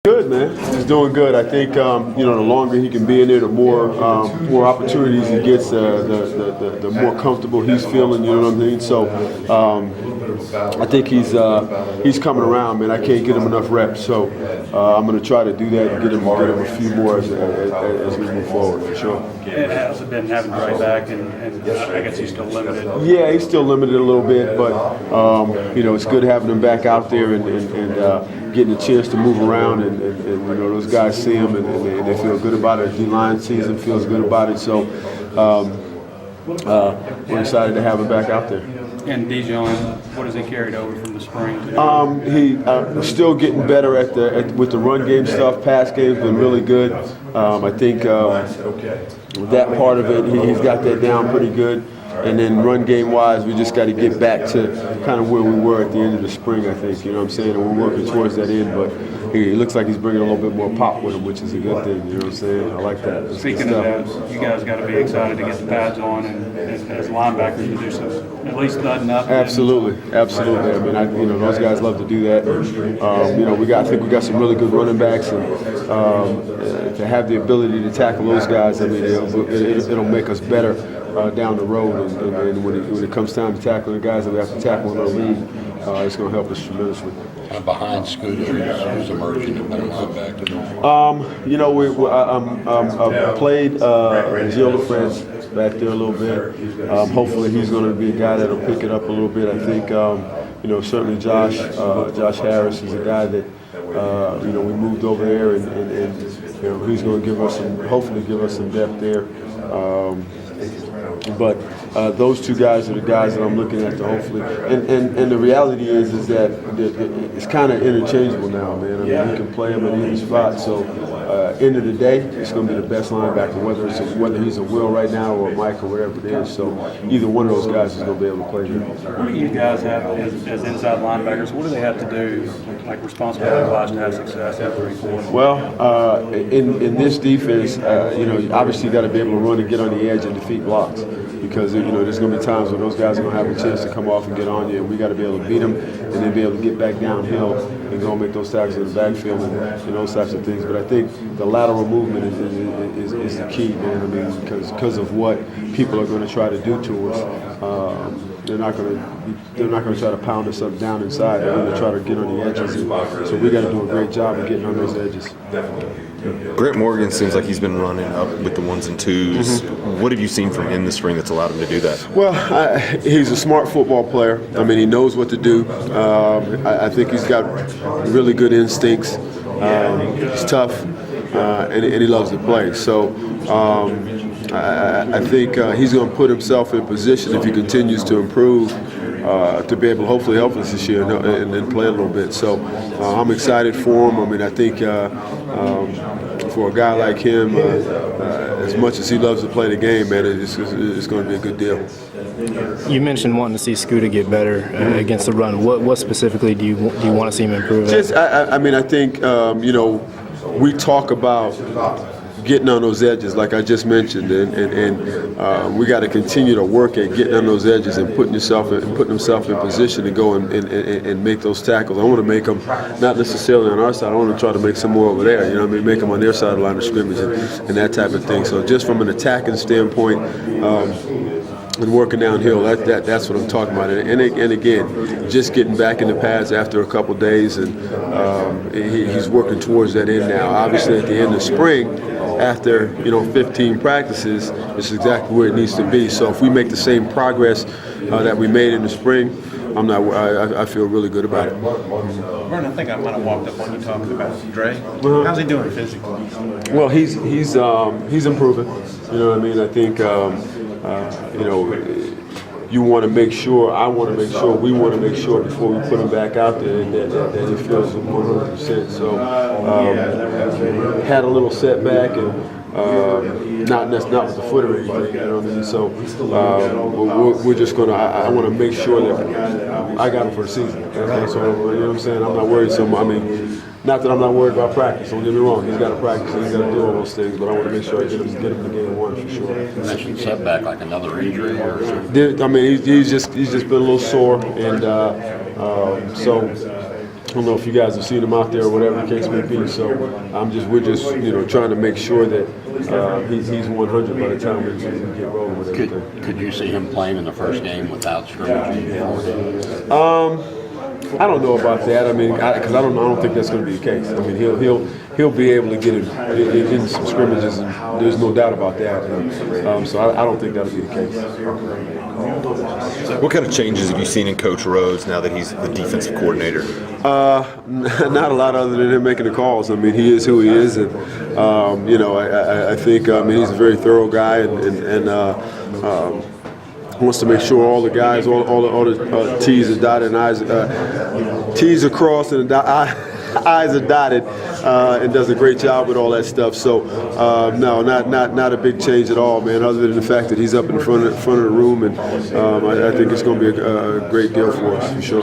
Good, man. He's doing good. I think the longer he can be in there, the more opportunities he gets, the more comfortable he's feeling. You know what I mean? So I think he's coming around, man. I can't get him enough reps, so I'm going to try to do that and get him a few more as we move forward, for sure. How's it been having Dre back, and I guess he's still limited? Yeah, he's still limited a little bit, but it's good having him back out there and getting a chance to move around, and those guys see him and they feel good about it. D-line sees him, feels good about it. So we're excited to have him back out there. And Dijon, what has he carried over from the spring? He's still getting better with the run game stuff. Pass game's been really good. I think that part of it, he's got that down pretty good. And then run game wise, we just got to get back to kind of where we were at the end of the spring, I think. You know what I'm saying? And we're working towards that end, but he looks like he's bringing a little bit more pop with him, which is a good thing. You know what I'm saying? I like that. Speaking of that, you guys got to be excited to get the pads on and as linebackers to do some at least nothing up. Absolutely. I mean, those guys love to do that. I think we got some really good running backs, and to have the ability to tackle those guys, I mean, it'll make us better down the road, and when it comes time to tackling the guys that we have to tackle in our league, it's going to help us tremendously. Kind of behind Scoota, who's emerging at middle linebacker. I played Gilles LaFrance back there a little bit. Hopefully he's going to be a guy that'll pick it up a little bit. I think certainly Josh Harris is a guy that we moved over there, and he's going to hopefully give us some depth there. But those two guys are the guys that I'm looking at to hopefully. And the reality is that it's kind of interchangeable now, man. I mean, you can play him at any spot. So end of the day, it's going to be the best linebacker, whether he's a Will right now or Mike or whatever it is. So either one of those guys is going to be able to play here. What do you guys have as inside linebackers? What do they have to do, like responsibility-wise, to have success after recording? Well, in this defense, obviously you got to be able to run and get on the edge and defeat blocks, because there's going to be times when those guys are going to have a chance to come off and get on you, and we got to be able to beat them and then be able to get back downhill and go make those tackles in the backfield and those types of things. But I think the lateral movement is the key, man. I mean, because of what people are going to try to do to us. They're not going to try to pound us up down inside. They're going to try to get on the edges. So we got to do a great job of getting on those edges. Grant Morgan seems like he's been running up with the ones and twos. Mm-hmm. What have you seen from him this spring that's allowed him to do that? Well, he's a smart football player. I mean, he knows what to do. I think he's got really good instincts. He's tough, and he loves to play. So I think he's going to put himself in position, if he continues to improve, to be able to hopefully help us this year and play a little bit. So I'm excited for him. I mean, I think for a guy like him, as much as he loves to play the game, man, it's going to be a good deal. You mentioned wanting to see Scoota get better against the run. What specifically do you want to see him improve at? I think we talk about getting on those edges, like I just mentioned, and we got to continue to work at getting on those edges and putting himself in position to go and make those tackles. I want to make them not necessarily on our side. I want to try to make some more over there. You know what I mean? Make them on their side of the line of scrimmage and that type of thing. So just from an attacking standpoint. And working downhill, that's what I'm talking about. And again, just getting back in the pads after a couple days, and he's working towards that end now. Obviously, at the end of spring, after 15 practices, it's exactly where it needs to be. So if we make the same progress that we made in the spring, I feel really good about it. Vernon, I think I might have walked up on you talking about Dre. How's he doing physically? Well, he's improving. You know what I mean? I think. You want to make sure, I want to make sure, we want to make sure before we put him back out there that he feels 100%. So had a little setback, and not with the foot or anything, you know what I mean? So we're just going to, I want to make sure that I got him for the season. That's what, you know what I'm saying? I'm not worried so much. I mean, not that I'm not worried about practice, don't get me wrong. He's got to practice and he's got to do all those things, but I want to make sure I get him to game one for sure. You mentioned setback, like another injury or something? I mean, he's just been a little sore, and so I don't know if you guys have seen him out there or whatever the case may be. So we're just trying to make sure that he's 100 by the time we get rolling with everything. Could you see him playing in the first game without scrimmaging beforehand? I don't know about that. I mean, because I don't think that's going to be the case. I mean, he'll be able to get in some scrimmages, and there's no doubt about that. And, so I don't think that'll be the case. What kind of changes have you seen in Coach Rhodes now that he's the defensive coordinator? Not a lot other than him making the calls. I mean, he is who he is, and I think he's a very thorough guy, and wants to make sure all the guys, all the T's are dotted and T's are crossed and I's are dotted, and does a great job with all that stuff. So no, not a big change at all, man. Other than the fact that he's up in front of the room, and I think it's going to be a great deal for us for sure.